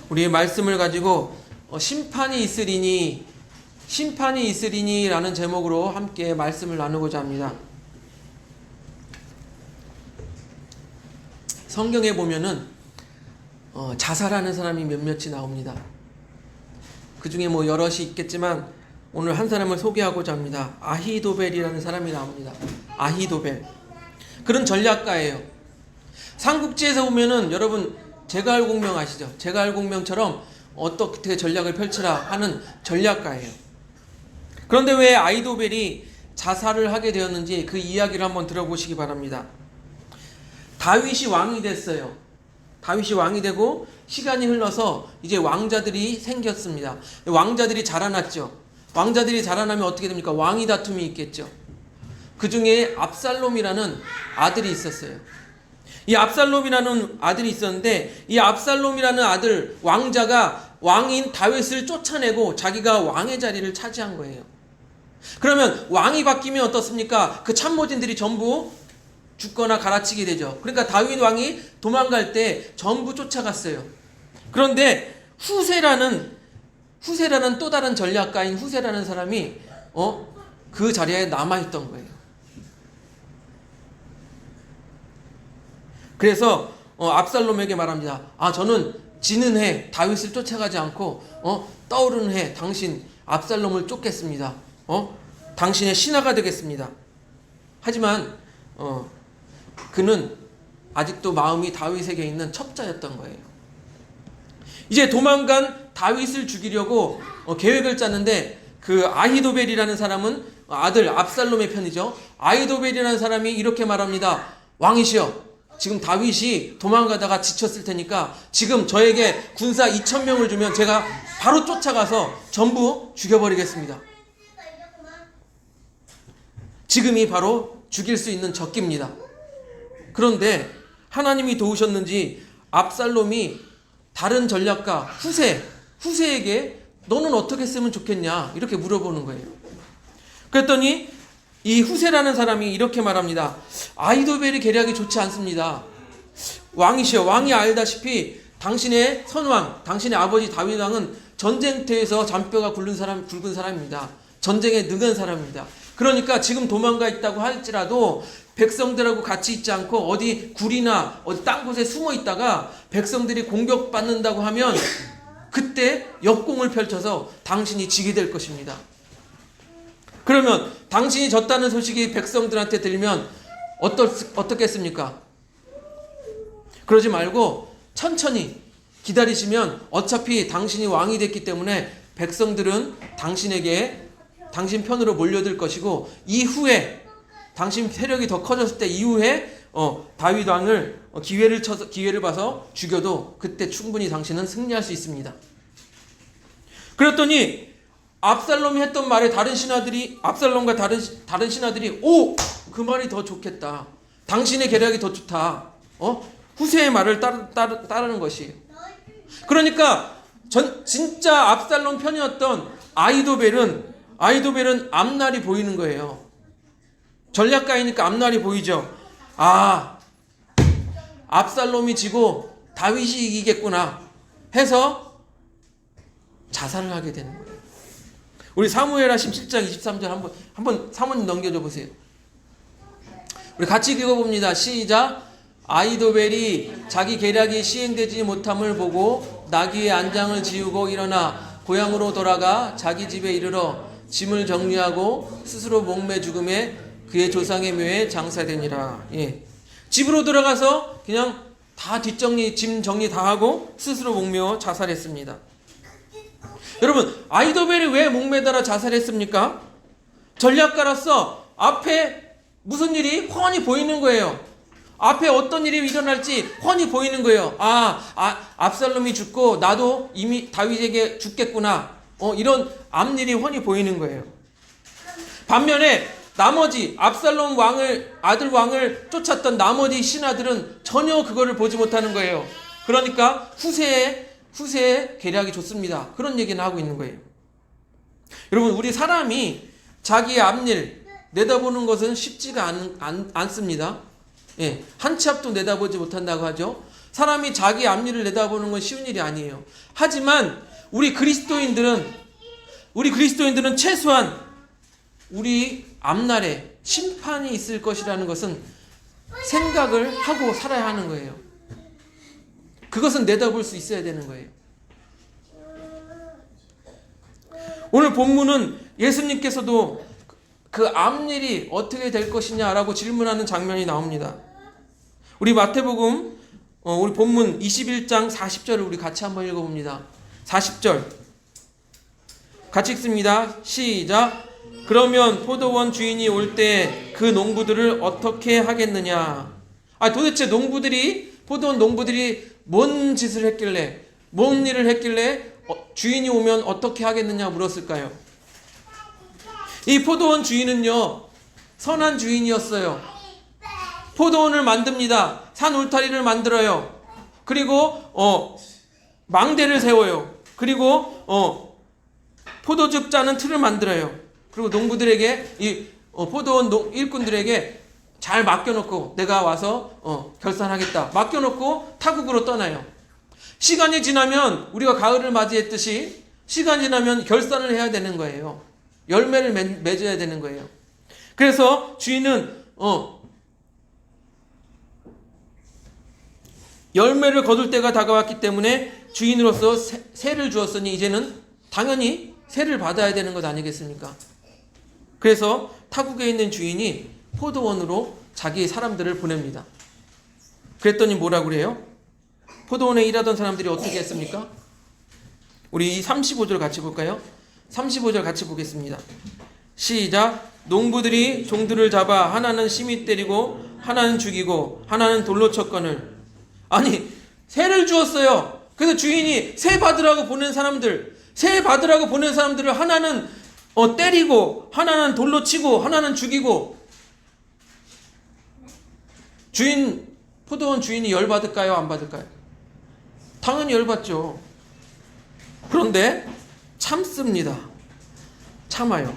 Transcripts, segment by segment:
우리 말씀을 가지고 심판이 있으리니라는 제목으로 함께 말씀을 나누고자 합니다. 성경에 보면은 자살하는 사람이 몇몇이 나옵니다. 그 중에 뭐 여럿이 있겠지만 오늘 한 사람을 소개하고자 합니다. 아히도벨이라는 사람이 나옵니다. 아히도벨. 그런 전략가예요. 삼국지에서 보면은 여러분 제갈공명 아시죠? 제갈공명처럼 어떻게 전략을 펼치라 하는 전략가예요. 그런데 왜 아히도벨이 자살을 하게 되었는지 그 이야기를 한번 들어보시기 바랍니다. 다윗이 왕이 됐어요. 다윗이 왕이 되고 시간이 흘러서 이제 왕자들이 생겼습니다. 왕자들이 자라났죠. 왕자들이 자라나면 어떻게 됩니까? 왕위 다툼이 있겠죠. 그 중에 압살롬이라는 아들이 있었어요. 이 압살롬이라는 아들이 있었는데 이 압살롬이라는 아들 왕자가 왕인 다윗을 쫓아내고 자기가 왕의 자리를 차지한 거예요. 그러면 왕이 바뀌면 어떻습니까? 그 참모진들이 전부 죽거나 갈아치게 되죠. 그러니까 다윗 왕이 도망갈 때 전부 쫓아갔어요. 그런데 후세라는 또 다른 전략가인 후세라는 사람이 그 자리에 남아있던 거예요. 그래서 압살롬에게 말합니다. 저는 지는 해 다윗을 쫓아가지 않고 떠오르는 해 당신 압살롬을 쫓겠습니다. 당신의 신하가 되겠습니다. 하지만 그는 아직도 마음이 다윗에게 있는 첩자였던 거예요. 이제 도망간 다윗을 죽이려고 계획을 짰는데 그 아히도벨이라는 사람은 아들 압살롬의 편이죠. 아히도벨이라는 사람이 이렇게 말합니다. 왕이시여, 지금 다윗이 도망가다가 지쳤을 테니까 지금 저에게 군사 2,000명을 주면 제가 바로 쫓아가서 전부 죽여버리겠습니다. 지금이 바로 죽일 수 있는 적기입니다. 그런데 하나님이 도우셨는지 압살롬이 다른 전략가 후세에게 너는 어떻게 쓰면 좋겠냐 이렇게 물어보는 거예요. 그랬더니 이 후세라는 사람이 이렇게 말합니다. 아히도벨의 계략이 좋지 않습니다. 왕이시여, 왕이 알다시피 당신의 선왕, 당신의 아버지 다윗 왕은 전쟁터에서 잔뼈가 굵은 사람입니다. 전쟁에 능한 사람입니다. 그러니까 지금 도망가 있다고 할지라도 백성들하고 같이 있지 않고 어디 굴이나 어디 딴 곳에 숨어 있다가 백성들이 공격받는다고 하면 그때 역공을 펼쳐서 당신이 지게 될 것입니다. 그러면 당신이 졌다는 소식이 백성들한테 들리면 어떻겠습니까? 그러지 말고 천천히 기다리시면 어차피 당신이 왕이 됐기 때문에 백성들은 당신 편으로 몰려들 것이고 이후에 당신 세력이 더 커졌을 때 이후에 다윗 왕을 기회를 봐서 죽여도 그때 충분히 당신은 승리할 수 있습니다. 그랬더니 압살롬이 했던 말에 압살롬과 다른 신하들이 그 말이 더 좋겠다. 당신의 계략이 더 좋다. 후세의 말을 따르는 것이에요. 그러니까 진짜 압살롬 편이었던 아히도벨은 앞날이 보이는 거예요. 전략가이니까 앞날이 보이죠. 압살롬이 지고 다윗이 이기겠구나 해서 자살을 하게 되는 거예요. 우리 사무엘하 17장 23절 한번 사모님 넘겨줘 보세요. 우리 같이 읽어봅니다. 시작. 아히도벨이 자기 계략이 시행되지 못함을 보고 나귀의 안장을 지우고 일어나 고향으로 돌아가 자기 집에 이르러 짐을 정리하고 스스로 목매 죽음에 그의 조상의 묘에 장사되니라. 집으로 들어가서 그냥 다 짐 정리 다 하고 스스로 목매어 자살했습니다. 여러분, 아히도벨이 왜 목매달아 자살했습니까? 전략가로서 앞에 무슨 일이 훤히 보이는 거예요. 앞에 어떤 일이 일어날지 훤히 보이는 거예요. 압살롬이 죽고 나도 이미 다윗에게 죽겠구나. 이런 앞일이 훤히 보이는 거예요. 반면에 나머지 압살롬 아들 왕을 쫓았던 나머지 신하들은 전혀 그거를 보지 못하는 거예요. 그러니까 후세의 계략이 좋습니다. 그런 얘기는 하고 있는 거예요. 여러분, 우리 사람이 자기의 앞일 내다보는 것은 쉽지가 않습니다. 한 치 앞도 내다보지 못한다고 하죠. 사람이 자기 앞니를 내다보는 건 쉬운 일이 아니에요. 하지만 우리 그리스도인들은 최소한 우리 앞날에 심판이 있을 것이라는 것은 생각을 하고 살아야 하는 거예요. 그것은 내다볼 수 있어야 되는 거예요. 오늘 본문은 예수님께서도 그 앞일이 어떻게 될 것이냐라고 질문하는 장면이 나옵니다. 우리 마태복음 우리 본문 21장 40절을 우리 같이 한번 읽어봅니다. 40절 같이 읽습니다. 시작. 그러면 포도원 주인이 올 때 그 농부들을 어떻게 하겠느냐. 도대체 포도원 농부들이 뭔 짓을 했길래, 뭔 일을 했길래 주인이 오면 어떻게 하겠느냐 물었을까요? 이 포도원 주인은요, 선한 주인이었어요. 포도원을 만듭니다. 산 울타리를 만들어요. 그리고 망대를 세워요. 그리고 포도즙 짜는 틀을 만들어요. 그리고 농부들에게 이 포도원 일꾼들에게 잘 맡겨놓고 내가 와서 결산하겠다 맡겨놓고 타국으로 떠나요. 시간이 지나면 우리가 가을을 맞이했듯이 시간이 지나면 결산을 해야 되는 거예요. 열매를 맺어야 되는 거예요. 그래서 주인은 열매를 거둘 때가 다가왔기 때문에 주인으로서 세를 주었으니 이제는 당연히 세를 받아야 되는 것 아니겠습니까? 그래서 타국에 있는 주인이 포도원으로 자기 사람들을 보냅니다. 그랬더니 뭐라고 그래요? 포도원에 일하던 사람들이 어떻게 했습니까? 우리 35절 같이 볼까요? 35절 같이 보겠습니다. 시작. 농부들이 종들을 잡아 하나는 심히 때리고 하나는 죽이고 하나는 돌로 쳤거늘. 아니, 세를 주었어요. 그래서 주인이 세 받으라고 보낸 사람들을 하나는 때리고 하나는 돌로 치고 하나는 죽이고. 포도원 주인이 열받을까요? 안 받을까요? 당연히 열받죠. 그런데 참습니다. 참아요.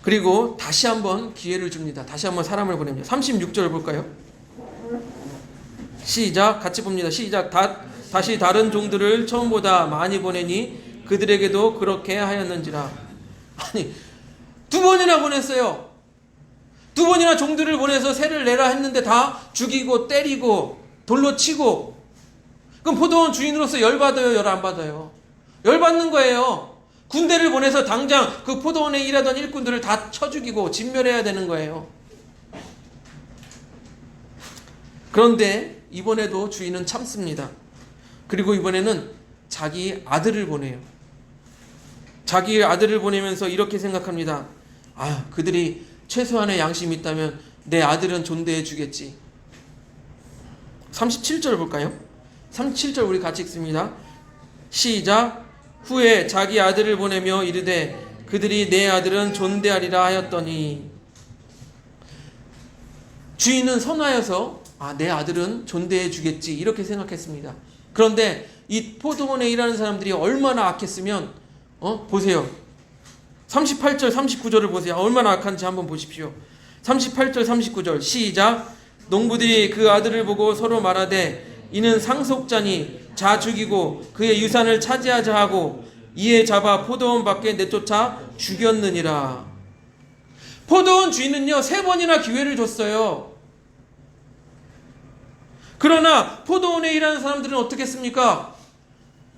그리고 다시 한번 기회를 줍니다. 다시 한번 사람을 보냅니다. 36절 볼까요? 시작. 같이 봅니다. 시작. 다시 다른 종들을 처음보다 많이 보내니 그들에게도 그렇게 하였는지라. 아니, 두 번이나 보냈어요. 두 번이나 종들을 보내서 세를 내라 했는데 다 죽이고 때리고 돌로 치고. 그럼 포도원 주인으로서 열받아요, 열 안 받아요? 열받는 거예요. 군대를 보내서 당장 그 포도원에 일하던 일꾼들을 다 쳐 죽이고 진멸해야 되는 거예요. 그런데 이번에도 주인은 참습니다. 그리고 이번에는 자기 아들을 보내요. 자기 아들을 보내면서 이렇게 생각합니다. 그들이 최소한의 양심이 있다면 내 아들은 존대해 주겠지. 37절 볼까요? 37절 우리 같이 읽습니다. 시작. 후에 자기 아들을 보내며 이르되 그들이 내 아들은 존대하리라 하였더니. 주인은 선하여서 내 아들은 존대해 주겠지 이렇게 생각했습니다. 그런데 이 포도원에 일하는 사람들이 얼마나 악했으면 보세요. 38절 39절을 보세요. 얼마나 악한지 한번 보십시오. 38절 39절 시작. 농부들이 그 아들을 보고 서로 말하되 이는 상속자니 자 죽이고 그의 유산을 차지하자 하고 이에 잡아 포도원 밖에 내쫓아 죽였느니라. 포도원 주인은요 3번이나 기회를 줬어요. 그러나 포도원에 일하는 사람들은 어떻게 했습니까?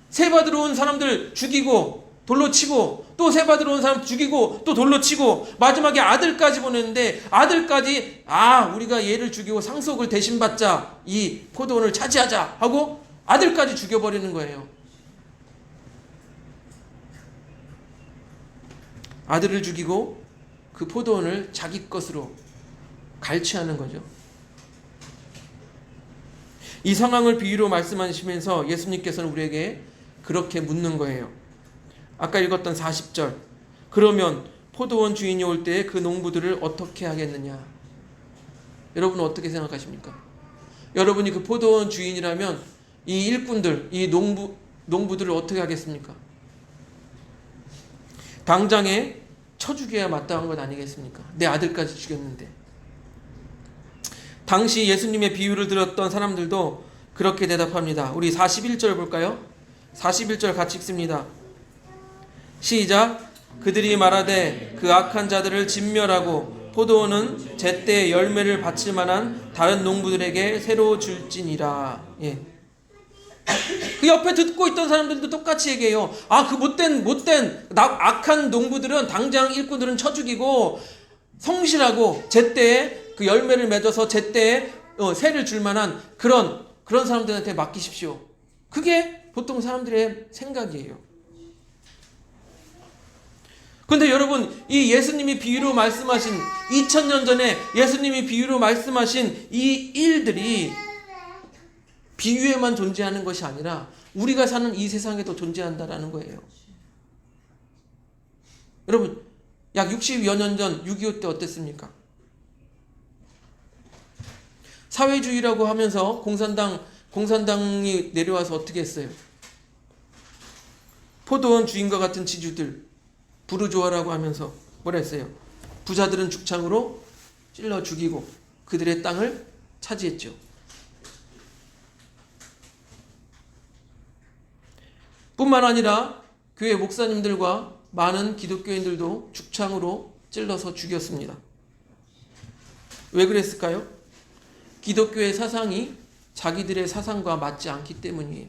세 받으러 온 사람들 죽이고 돌로 치고 또 세 받으러 온 사람 죽이고 또 돌로 치고 마지막에 아들까지 보냈는데 아들까지 우리가 얘를 죽이고 상속을 대신 받자, 이 포도원을 차지하자 하고 아들까지 죽여버리는 거예요. 아들을 죽이고 그 포도원을 자기 것으로 갈취하는 거죠. 이 상황을 비유로 말씀하시면서 예수님께서는 우리에게 그렇게 묻는 거예요. 아까 읽었던 40절. 그러면 포도원 주인이 올 때 그 농부들을 어떻게 하겠느냐? 여러분은 어떻게 생각하십니까? 여러분이 그 포도원 주인이라면 이 일꾼들, 이 농부들을 어떻게 하겠습니까? 당장에 쳐 죽여야 마땅한 것 아니겠습니까? 내 아들까지 죽였는데. 당시 예수님의 비유를 들었던 사람들도 그렇게 대답합니다. 우리 41절 볼까요? 41절 같이 읽습니다. 시작. 그들이 말하되 그 악한 자들을 진멸하고 포도원은 제때 열매를 바칠 만한 다른 농부들에게 새로 줄지니라. 예. 그 옆에 듣고 있던 사람들도 똑같이 얘기해요. 아, 그 못된 악한 농부들은 당장 일꾼들은 쳐 죽이고 성실하고 제때에 그 열매를 맺어서 제때에 새를 줄 만한 그런 사람들한테 맡기십시오. 그게 보통 사람들의 생각이에요. 그런데 여러분, 이 예수님이 비유로 말씀하신 2000년 전에 예수님이 비유로 말씀하신 이 일들이 비유에만 존재하는 것이 아니라 우리가 사는 이 세상에도 존재한다라는 거예요. 여러분, 약 60여 년 전 6.25 때 어땠습니까? 사회주의라고 하면서 공산당이 내려와서 어떻게 했어요? 포도원 주인과 같은 지주들, 부르주아라고 하면서 뭐라 했어요? 부자들은 죽창으로 찔러 죽이고 그들의 땅을 차지했죠. 뿐만 아니라 교회 목사님들과 많은 기독교인들도 죽창으로 찔러서 죽였습니다. 왜 그랬을까요? 기독교의 사상이 자기들의 사상과 맞지 않기 때문이에요.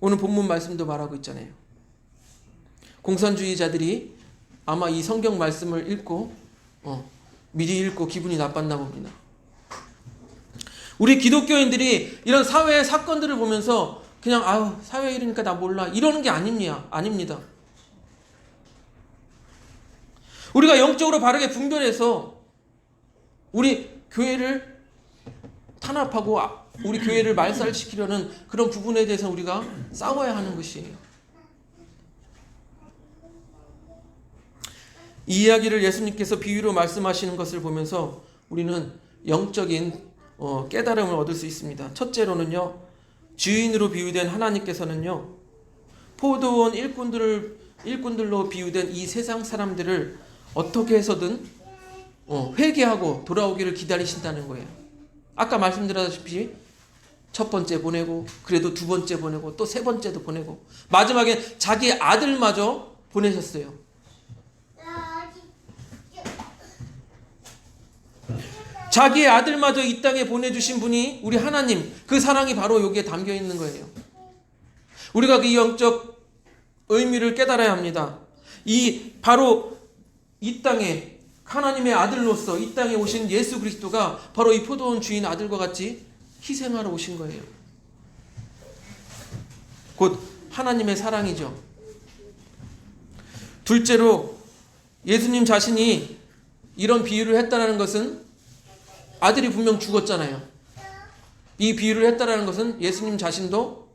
오늘 본문 말씀도 말하고 있잖아요. 공산주의자들이 아마 이 성경 말씀을 읽고 미리 읽고 기분이 나빴나 봅니다. 우리 기독교인들이 이런 사회의 사건들을 보면서 그냥 사회 일이니까 나 몰라 이러는 게 아닙니다. 우리가 영적으로 바르게 분별해서 우리 교회를 탄압하고 우리 교회를 말살시키려는 그런 부분에 대해서 우리가 싸워야 하는 것이에요. 이 이야기를 예수님께서 비유로 말씀하시는 것을 보면서 우리는 영적인 깨달음을 얻을 수 있습니다. 첫째로는요, 주인으로 비유된 하나님께서는요, 포도원 일꾼들로 비유된 이 세상 사람들을 어떻게 해서든 회개하고 돌아오기를 기다리신다는 거예요. 아까 말씀드렸다시피 첫 번째 보내고 그래도 두 번째 보내고 또 세 번째도 보내고 마지막에 자기 아들마저 보내셨어요. 자기의 아들마저 이 땅에 보내주신 분이 우리 하나님, 그 사랑이 바로 여기에 담겨 있는 거예요. 우리가 그 영적 의미를 깨달아야 합니다. 바로 이 땅에 하나님의 아들로서 이 땅에 오신 예수 그리스도가 바로 이 포도원 주인 아들과 같이 희생하러 오신 거예요. 곧 하나님의 사랑이죠. 둘째로 예수님 자신이 이런 비유를 했다는 것은 아들이 분명 죽었잖아요. 이 비유를 했다는 것은 예수님 자신도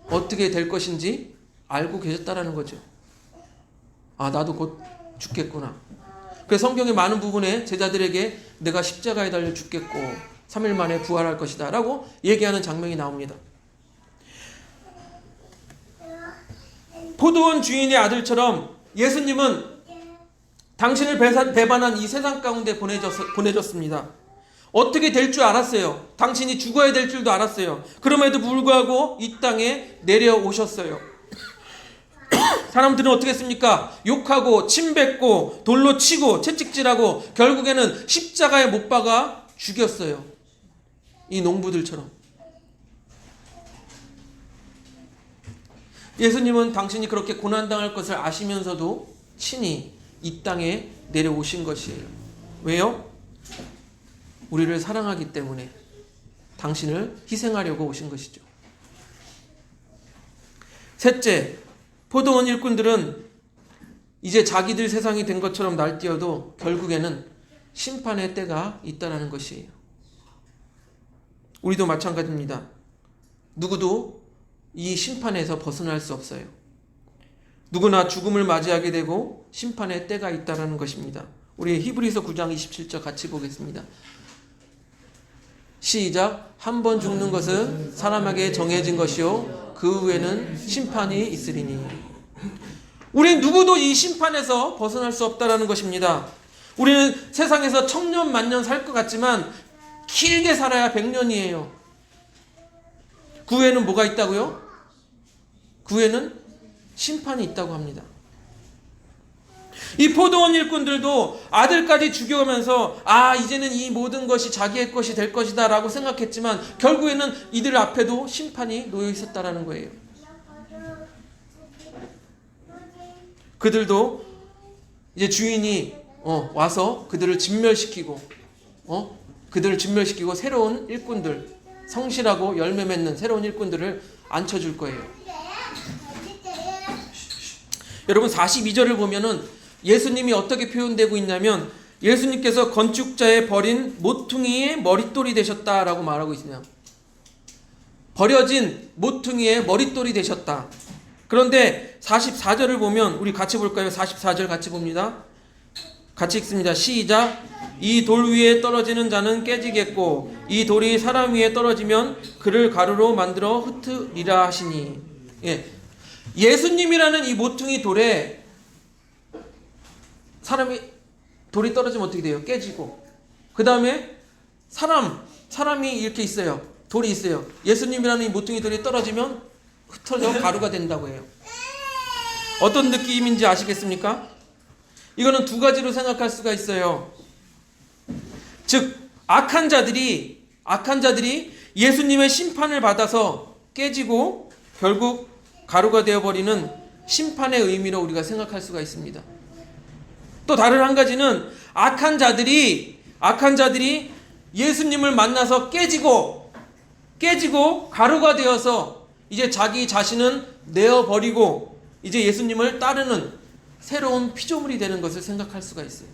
어떻게 될 것인지 알고 계셨다는 거죠. 나도 곧 죽겠구나. 그래서 성경의 많은 부분에 제자들에게 내가 십자가에 달려 죽겠고 3일 만에 부활할 것이다 라고 얘기하는 장면이 나옵니다. 포도원 주인의 아들처럼 예수님은 당신을 배반한 이 세상 가운데 보내졌습니다. 어떻게 될 줄 알았어요. 당신이 죽어야 될 줄도 알았어요. 그럼에도 불구하고 이 땅에 내려오셨어요. 사람들은 어떻게 했습니까? 욕하고 침뱉고 돌로 치고 채찍질하고 결국에는 십자가에 못 박아 죽였어요. 이 농부들처럼. 예수님은 당신이 그렇게 고난당할 것을 아시면서도 친히 이 땅에 내려오신 것이에요. 왜요? 우리를 사랑하기 때문에 당신을 희생하려고 오신 것이죠. 셋째, 포도원 일꾼들은 이제 자기들 세상이 된 것처럼 날뛰어도 결국에는 심판의 때가 있다는 것이에요. 우리도 마찬가지입니다. 누구도 이 심판에서 벗어날 수 없어요. 누구나 죽음을 맞이하게 되고 심판의 때가 있다는 것입니다. 우리 히브리서 9장 27절 같이 보겠습니다. 시작. 한 번 죽는 것은 사람에게 정해진 것이요 그 후에는 심판이 있으리니. 우리 누구도 이 심판에서 벗어날 수 없다라는 것입니다. 우리는 세상에서 천년 만년 살 것 같지만 길게 살아야 100년이에요. 그 후에는 뭐가 있다고요? 그 후에는 심판이 있다고 합니다. 이 포도원 일꾼들도 아들까지 죽여오면서 이제는 이 모든 것이 자기의 것이 될 것이다 라고 생각했지만 결국에는 이들 앞에도 심판이 놓여 있었다라는 거예요. 그들도 이제 주인이 와서 그들을 진멸시키고 새로운 일꾼들, 성실하고 열매 맺는 새로운 일꾼들을 앉혀줄 거예요. 여러분 42절을 보면은 예수님이 어떻게 표현되고 있냐면 예수님께서 건축자의 버린 모퉁이의 머릿돌이 되셨다라고 말하고 있습니다. 버려진 모퉁이의 머릿돌이 되셨다. 그런데 44절을 보면 우리 같이 볼까요? 44절 같이 봅니다. 같이 읽습니다. 시작. 이 돌 위에 떨어지는 자는 깨지겠고 이 돌이 사람 위에 떨어지면 그를 가루로 만들어 흩으리라 하시니. 예수님이라는 이 모퉁이 돌에 돌이 떨어지면 어떻게 돼요? 깨지고. 그 다음에 사람이 이렇게 있어요. 돌이 있어요. 예수님이라는 이 모퉁이 돌이 떨어지면 흩어져 가루가 된다고 해요. 어떤 느낌인지 아시겠습니까? 이거는 두 가지로 생각할 수가 있어요. 즉 악한 자들이 예수님의 심판을 받아서 깨지고 결국 가루가 되어버리는 심판의 의미로 우리가 생각할 수가 있습니다. 또 다른 한 가지는 악한 자들이 예수님을 만나서 깨지고 가루가 되어서 이제 자기 자신은 내어버리고 이제 예수님을 따르는 새로운 피조물이 되는 것을 생각할 수가 있어요.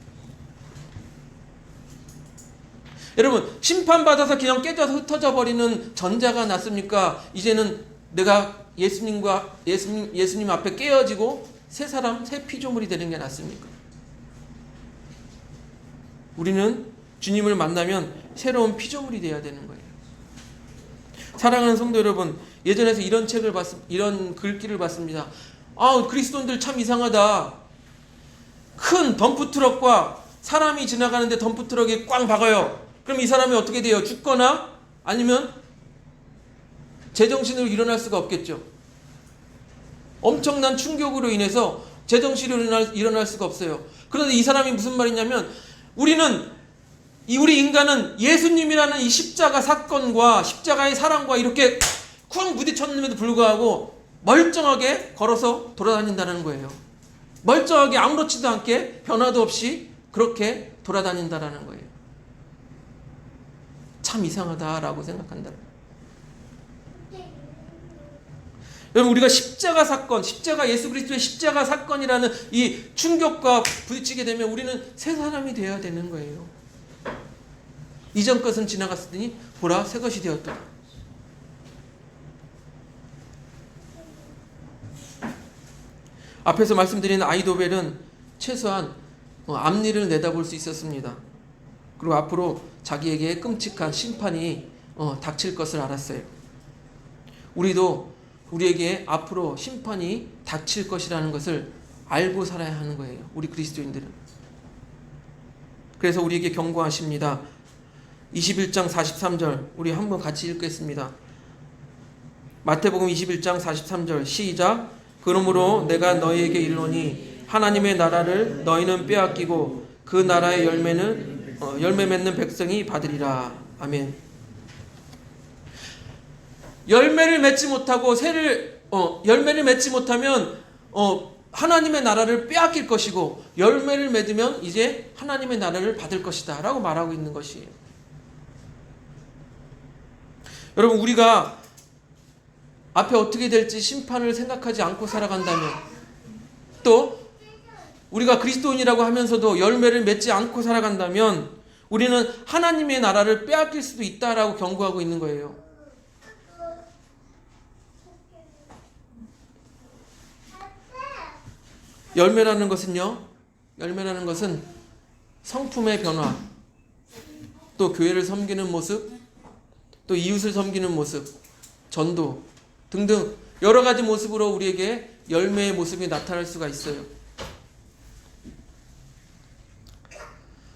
여러분 심판받아서 그냥 깨져서 흩어져 버리는 전자가 낫습니까? 이제는 내가 예수님 앞에 깨어지고 새 피조물이 되는 게 낫습니까? 우리는 주님을 만나면 새로운 피조물이 되어야 되는 거예요. 사랑하는 성도 여러분, 예전에서 이런 글귀를 봤습니다. 그리스도인들 참 이상하다. 큰 덤프트럭과 사람이 지나가는데 덤프트럭이 꽝 박아요. 그럼 이 사람이 어떻게 돼요? 죽거나 아니면 제정신으로 일어날 수가 없겠죠. 엄청난 충격으로 인해서 제정신으로 일어날 수가 없어요. 그런데 이 사람이 무슨 말이냐면 우리 인간은 예수님이라는 이 십자가 사건과 십자가의 사랑과 이렇게 쿵 부딪혔는데도 불구하고 멀쩡하게 걸어서 돌아다닌다는 거예요. 멀쩡하게 아무렇지도 않게 변화도 없이 그렇게 돌아다닌다는 거예요. 참 이상하다라고 생각한다. 여러분 우리가 십자가 사건, 예수 그리스도의 십자가 사건이라는 이 충격과 부딪히게 되면 우리는 새 사람이 되어야 되는 거예요. 이전 것은 지나갔으니 보라 새 것이 되었다. 앞에서 말씀드린 아이도벨은 최소한 앞니를 내다볼 수 있었습니다. 그리고 앞으로 자기에게 끔찍한 심판이 닥칠 것을 알았어요. 우리에게 앞으로 심판이 닥칠 것이라는 것을 알고 살아야 하는 거예요. 우리 그리스도인들은. 그래서 우리에게 경고하십니다. 21장 43절 우리 한번 같이 읽겠습니다. 마태복음 21장 43절 시작. 그러므로 내가 너희에게 이르노니 하나님의 나라를 너희는 빼앗기고 그 나라의 열매 맺는 백성이 받으리라. 아멘. 열매를 맺지 못하면 하나님의 나라를 빼앗길 것이고 열매를 맺으면 이제 하나님의 나라를 받을 것이다 라고 말하고 있는 것이에요. 여러분 우리가 앞에 어떻게 될지 심판을 생각하지 않고 살아간다면 또 우리가 그리스도인이라고 하면서도 열매를 맺지 않고 살아간다면 우리는 하나님의 나라를 빼앗길 수도 있다라고 경고하고 있는 거예요. 열매라는 것은 성품의 변화, 또 교회를 섬기는 모습, 또 이웃을 섬기는 모습, 전도 등등 여러 가지 모습으로 우리에게 열매의 모습이 나타날 수가 있어요.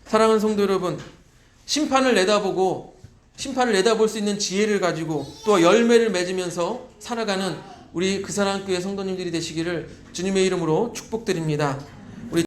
사랑하는 성도 여러분, 심판을 내다볼 수 있는 지혜를 가지고 또 열매를 맺으면서 살아가는 우리 그 사랑교회 성도님들이 되시기를 주님의 이름으로 축복드립니다.